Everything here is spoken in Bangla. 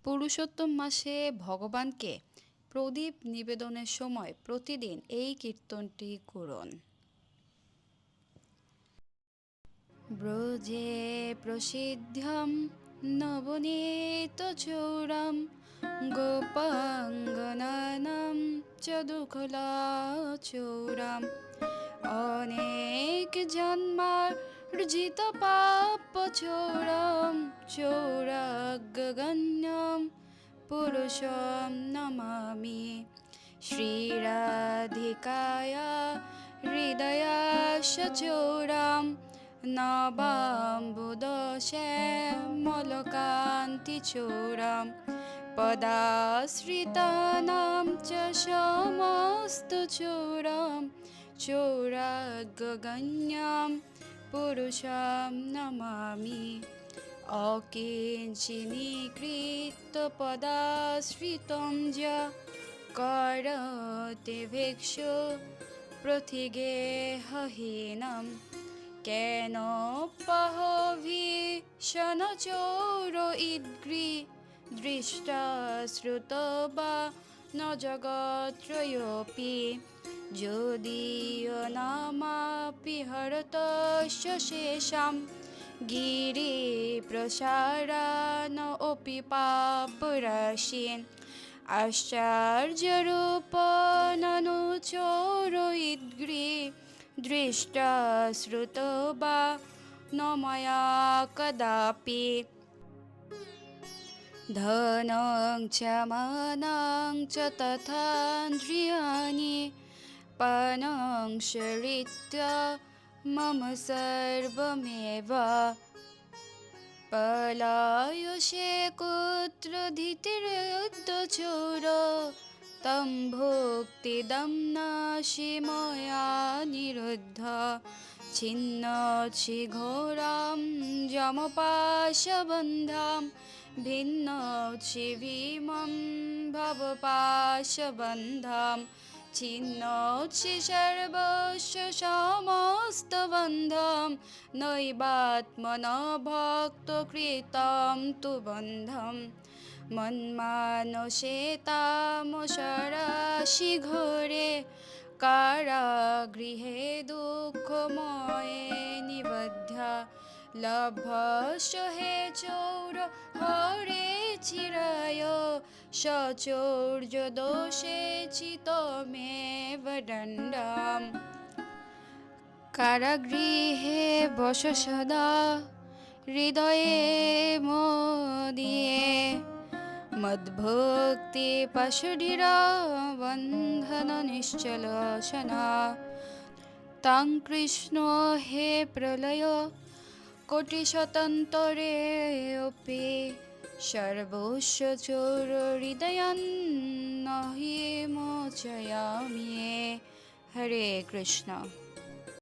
পুরুষোত্তম মাসে ভগবানকে প্রদীপ নিবেদনের সময় প্রতিদিন এই কীর্তনটি করুন। ব্রজে প্রসিদ্ধম নবনীত চৌরম গোপাঙ্গনানাম চ দুঃখলাচৌরম অনেক জন্মার্জিত পাপ চৌরম চৌরাগগণ্যম পুরুষম নমামি। শ্রীরাধিকায়া হৃদয়াশ চৌরম নবাম্বুদশ্যামলকান্তিচূড়াম পদাশ্রিতানাं চ সমস্তচূড়াম চৌরাগগণ্যম পুরুষম নমামি। অকিঞ্চিনীকৃত পদাশ্রিতং য করতে ভিক্ষু প্রতিগেহহীনম কেন পহভীষণ চৌর ইদ্গ্রি দৃষ্টা শ্রুত বা ন জগত্রয়োপি যদিও নামাপি হরতস্য শেষাম গিরি প্রসারান অপি পাপরাশীন আশ্চর্যরূপ ননু চৌর ইদ্গ্রি দৃষ্টা শ্রুত বা ন ময়া কদাপি। ধনং চ মানং চ তথান্দ্রিয়াণি পানং শরিত্বা মম সর্বমেব পলায়ুষে কুত্র ধীতিরুদ্ধচূর তম ভুক্তিদং নাশি ময়া নিরুদ্ধ ছিন্নছি ঘোরাম যমপাশবন্ধাম ভিন্নছি ভীমং ভবপাশবন্ধাম ছিন্নছি সর্বস্য সমস্তবন্ধম নৈবাত্মন ভক্তকৃতম তু বন্ধম মন্মানসে তামসরাশি ঘোরে কারাগৃহে দুঃখময়ে নিবদ্ধা লভস্য হে চৌর হরে চিরায় সচৌর্য দোষে চিতমেব দণ্ডাম। কারাগৃহে বস সদা হৃদয়ে মোদিয়ে মদ্ভক্তি পাশুডিরা বন্ধন নিশ্চলসনা তাং কৃষ্ণ হে প্রলয় কোটি শতান্তরে অপি সর্বস্য চোর হৃদয়ান নহি মোচয়ামি। হরে কৃষ্ণ।